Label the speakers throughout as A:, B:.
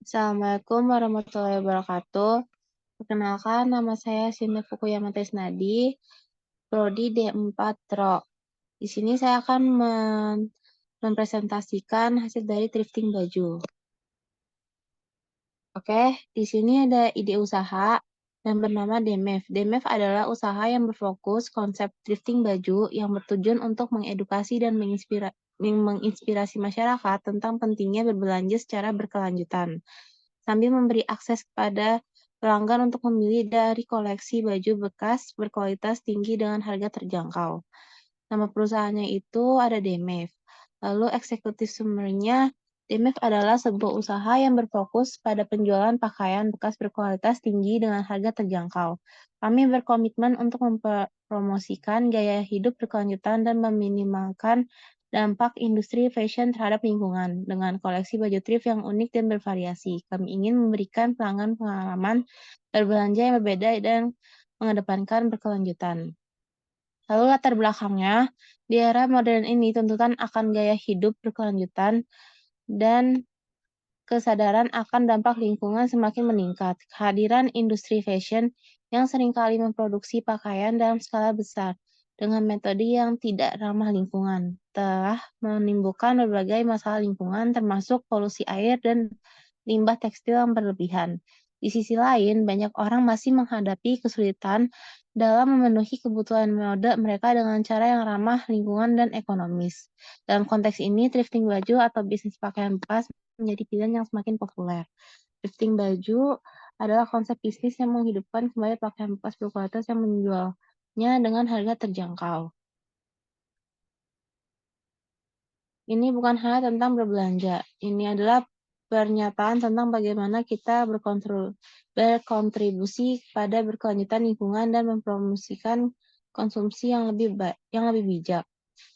A: Assalamualaikum warahmatullahi wabarakatuh. Perkenalkan, nama saya Shinda Fukuyama Tesnadi, Prodi D4 Tro. Di sini saya akan mempresentasikan hasil dari thrifting baju. Oke, di sini ada ide usaha yang bernama DMF. DMF adalah usaha yang berfokus konsep thrifting baju yang bertujuan untuk mengedukasi dan menginspirasi masyarakat tentang pentingnya berbelanja secara berkelanjutan, sambil memberi akses kepada pelanggan untuk memilih dari koleksi baju bekas berkualitas tinggi dengan harga terjangkau. Nama perusahaannya itu ada DMF. Lalu eksekutif summary-nya, DMF adalah sebuah usaha yang berfokus pada penjualan pakaian bekas berkualitas tinggi dengan harga terjangkau. Kami berkomitmen untuk mempromosikan gaya hidup berkelanjutan dan meminimalkan dampak industri fashion terhadap lingkungan. Dengan koleksi baju thrift yang unik dan bervariasi, kami ingin memberikan pelanggan pengalaman berbelanja yang berbeda dan mengedepankan berkelanjutan. Lalu latar belakangnya, di era modern ini tuntutan akan gaya hidup berkelanjutan dan kesadaran akan dampak lingkungan semakin meningkat. Kehadiran industri fashion yang seringkali memproduksi pakaian dalam skala besar dengan metode yang tidak ramah lingkungan telah menimbulkan berbagai masalah lingkungan termasuk polusi air dan limbah tekstil yang berlebihan. Di sisi lain, banyak orang masih menghadapi kesulitan dalam memenuhi kebutuhan mode mereka dengan cara yang ramah lingkungan dan ekonomis. Dalam konteks ini, thrifting baju atau bisnis pakaian bekas menjadi pilihan yang semakin populer. Thrifting baju adalah konsep bisnis yang menghidupkan kembali pakaian bekas berkualitas yang menjualnya dengan harga terjangkau. Ini bukan hanya tentang berbelanja, ini adalah pernyataan tentang bagaimana kita berkontribusi pada berkelanjutan lingkungan dan mempromosikan konsumsi yang lebih bijak.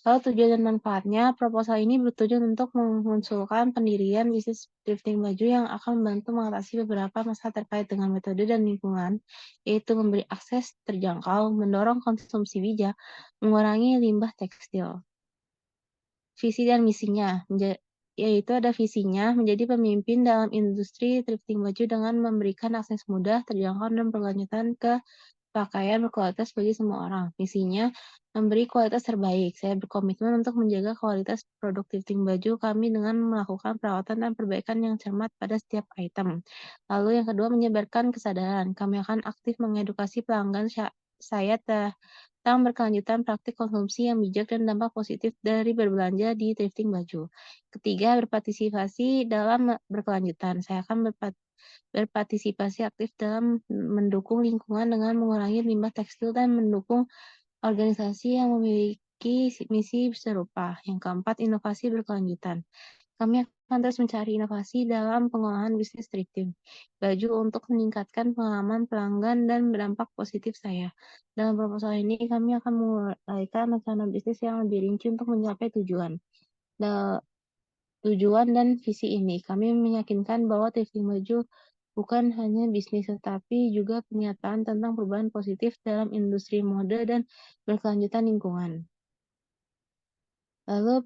A: Lalu tujuan dan manfaatnya, proposal ini bertujuan untuk memunculkan pendirian bisnis thrifting baju yang akan membantu mengatasi beberapa masalah terkait dengan metode dan lingkungan, yaitu memberi akses terjangkau, mendorong konsumsi bijak, mengurangi limbah tekstil. Visi dan misinya, yaitu ada visinya menjadi pemimpin dalam industri thrifting baju dengan memberikan akses mudah, terjangkau, dan berkelanjutan ke pakaian berkualitas bagi semua orang. Misinya, memberi kualitas terbaik. Saya berkomitmen untuk menjaga kualitas produk thrifting baju kami dengan melakukan perawatan dan perbaikan yang cermat pada setiap item. Lalu yang kedua, menyebarkan kesadaran. Kami akan aktif mengedukasi pelanggan saya tentang berkelanjutan praktik konsumsi yang bijak dan dampak positif dari berbelanja di thrifting baju. Ketiga, berpartisipasi dalam berkelanjutan. Saya akan berpartisipasi aktif dalam mendukung lingkungan dengan mengurangi limbah tekstil dan mendukung organisasi yang memiliki misi serupa. Yang keempat, inovasi berkelanjutan. Kami akan terus mencari inovasi dalam pengolahan bisnis thrifting baju untuk meningkatkan pengalaman pelanggan dan berdampak positif saya. Dalam proposal ini, kami akan menguraikan rencana bisnis yang lebih rinci untuk mencapai tujuan dan visi ini. Kami meyakinkan bahwa thrifting baju bukan hanya bisnis, tetapi juga pernyataan tentang perubahan positif dalam industri mode dan berkelanjutan lingkungan. Lalu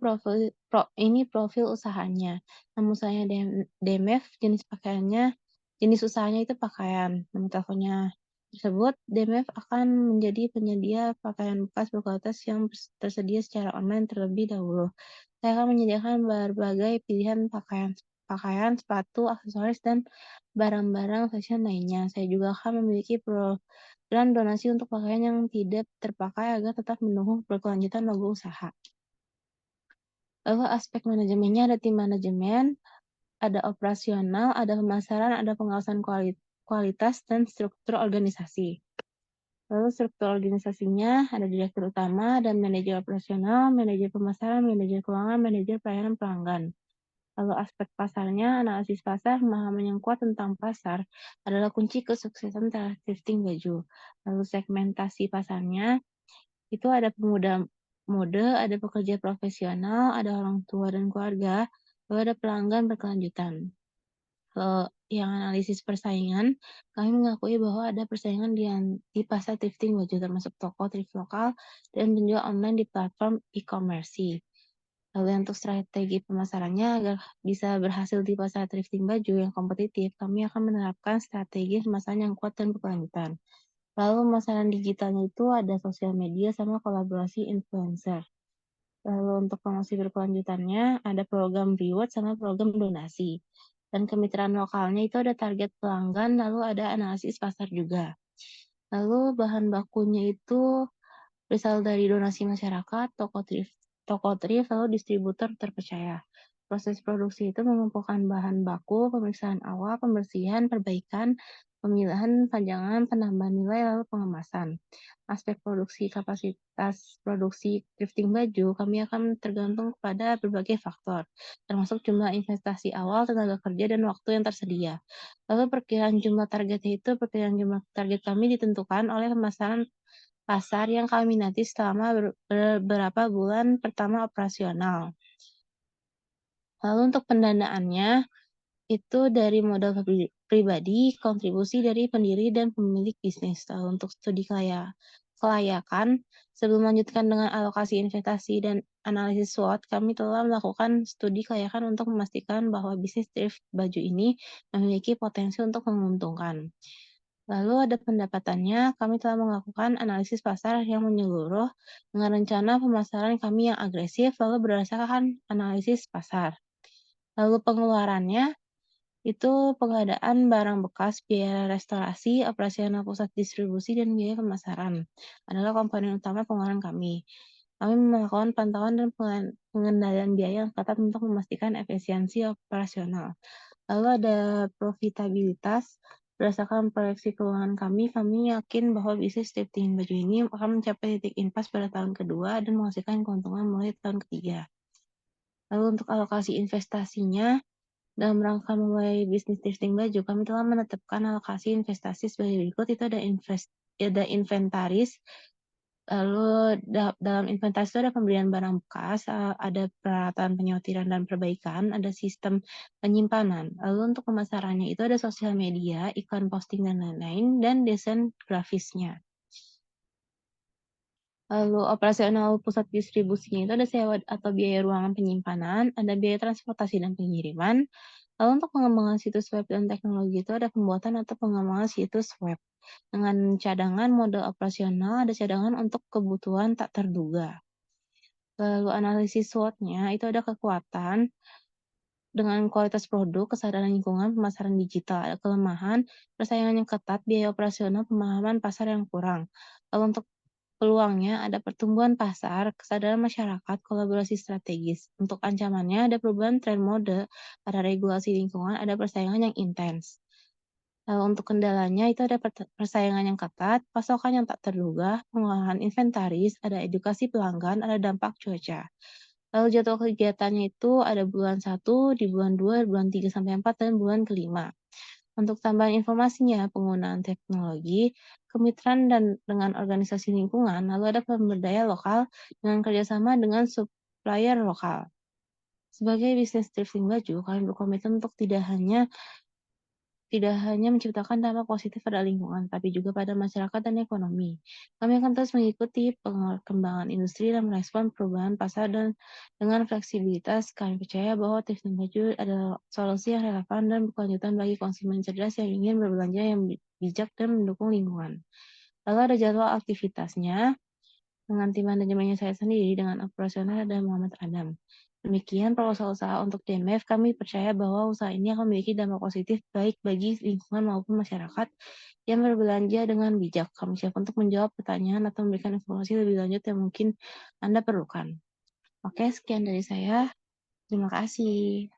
A: profil usahanya. Nama usahanya DMF, jenis usahanya itu pakaian. Nomor teleponnya tersebut, DMF akan menjadi penyedia pakaian bekas berkualitas yang tersedia secara online terlebih dahulu. Saya akan menyediakan berbagai pilihan pakaian, sepatu, aksesoris, dan barang-barang fashion lainnya. Saya juga akan memiliki program donasi untuk pakaian yang tidak terpakai agar tetap mendukung berkelanjutan logo usaha. Lalu aspek manajemennya ada tim manajemen, ada operasional, ada pemasaran, ada pengawasan kualitas, dan struktur organisasi. Lalu struktur organisasinya ada direktur utama dan manajer operasional, manajer pemasaran, manajer keuangan, manajer pelayanan pelanggan. Lalu aspek pasarnya, analisis pasar, pemahaman yang kuat tentang pasar adalah kunci kesuksesan thrifting baju. Lalu segmentasi pasarnya, itu ada pemuda mode, ada pekerja profesional, ada orang tua dan keluarga, lalu ada pelanggan berkelanjutan. Yang analisis persaingan, kami mengakui bahwa ada persaingan di pasar thrifting baju termasuk toko thrift lokal dan penjual online di platform e-commerce. Lalu untuk strategi pemasarannya agar bisa berhasil di pasar thrifting baju yang kompetitif, kami akan menerapkan strategi pemasaran yang kuat dan berkelanjutan. Lalu pemasaran digitalnya itu ada sosial media sama kolaborasi influencer. Lalu untuk promosi berkelanjutannya ada program reward sama program donasi. Dan kemitraan lokalnya itu ada target pelanggan, lalu ada analisis pasar juga. Lalu bahan bakunya itu berasal dari donasi masyarakat, toko thrift, lalu distributor terpercaya. Proses produksi itu mengumpulkan bahan baku, pemeriksaan awal, pembersihan, perbaikan, pemilahan, pajangan, penambahan nilai, lalu pengemasan. Aspek produksi, kapasitas produksi thrifting baju, kami akan tergantung kepada berbagai faktor, termasuk jumlah investasi awal, tenaga kerja, dan waktu yang tersedia. Lalu perkiraan jumlah target kami ditentukan oleh pemasaran pasar yang kami minati selama beberapa bulan pertama operasional. Lalu untuk pendanaannya, itu dari modal pribadi, kontribusi dari pendiri dan pemilik bisnis. Lalu untuk studi kelayakan, sebelum melanjutkan dengan alokasi investasi dan analisis SWOT, kami telah melakukan studi kelayakan untuk memastikan bahwa bisnis thrift baju ini memiliki potensi untuk menguntungkan. Lalu ada pendapatannya, kami telah melakukan analisis pasar yang menyeluruh dengan rencana pemasaran kami yang agresif, lalu berdasarkan analisis pasar. Lalu pengeluarannya, itu pengadaan barang bekas, biaya restorasi, operasional pusat distribusi, dan biaya pemasaran adalah komponen utama pengeluaran kami. Kami melakukan pantauan dan pengendalian biaya yang ketat untuk memastikan efisiensi operasional. Lalu ada profitabilitas. Berdasarkan proyeksi keuangan kami yakin bahwa bisnis thrifting baju ini akan mencapai titik impas pada tahun kedua dan menghasilkan keuntungan mulai tahun ketiga. Lalu untuk alokasi investasinya, dalam rangka memulai bisnis thrifting baju, kami telah menetapkan alokasi investasi sebagai berikut. Itu ada inventaris, lalu dalam inventaris itu ada pembelian barang bekas, ada peralatan penyortiran dan perbaikan, ada sistem penyimpanan. Lalu untuk pemasarannya itu ada sosial media, iklan posting dan lain-lain, dan desain grafisnya. Lalu operasional pusat distribusinya itu ada sewa atau biaya ruangan penyimpanan, ada biaya transportasi dan pengiriman. Lalu untuk pengembangan situs web dan teknologi itu ada pembuatan atau pengembangan situs web. Dengan cadangan modal operasional, ada cadangan untuk kebutuhan tak terduga. Lalu analisis SWOT-nya itu ada kekuatan dengan kualitas produk, kesadaran lingkungan, pemasaran digital, ada kelemahan, persaingan yang ketat, biaya operasional, pemahaman pasar yang kurang. Lalu untuk peluangnya ada pertumbuhan pasar, kesadaran masyarakat, kolaborasi strategis. Untuk ancamannya ada perubahan tren mode, ada regulasi lingkungan, ada persaingan yang intens. Lalu untuk kendalanya itu ada persaingan yang ketat, pasokan yang tak terduga, pengolahan inventaris, ada edukasi pelanggan, ada dampak cuaca. Lalu jadwal kegiatannya itu ada bulan 1, di bulan 2, bulan 3 sampai 4, dan bulan ke-5. Untuk tambahan informasinya, penggunaan teknologi, kemitraan dan dengan organisasi lingkungan, lalu ada pemberdaya lokal dengan kerjasama dengan supplier lokal. Sebagai bisnis thrifting baju, kami berkomitmen untuk tidak hanya menciptakan dampak positif pada lingkungan, tapi juga pada masyarakat dan ekonomi. Kami akan terus mengikuti perkembangan industri dan merespon perubahan pasar dan dengan fleksibilitas, kami percaya bahwa thrifting baju adalah solusi yang relevan dan berkelanjutan bagi konsumen cerdas yang ingin berbelanja yang bijak dan mendukung lingkungan. Lalu ada jadwal aktivitasnya dengan tim manajemennya saya sendiri dengan operasional dan Muhammad Adam. Demikian proposal usaha untuk DMF, kami percaya bahwa usaha ini akan memiliki dampak positif baik bagi lingkungan maupun masyarakat yang berbelanja dengan bijak. Kami siap untuk menjawab pertanyaan atau memberikan informasi lebih lanjut yang mungkin Anda perlukan. Oke, sekian dari saya. Terima kasih.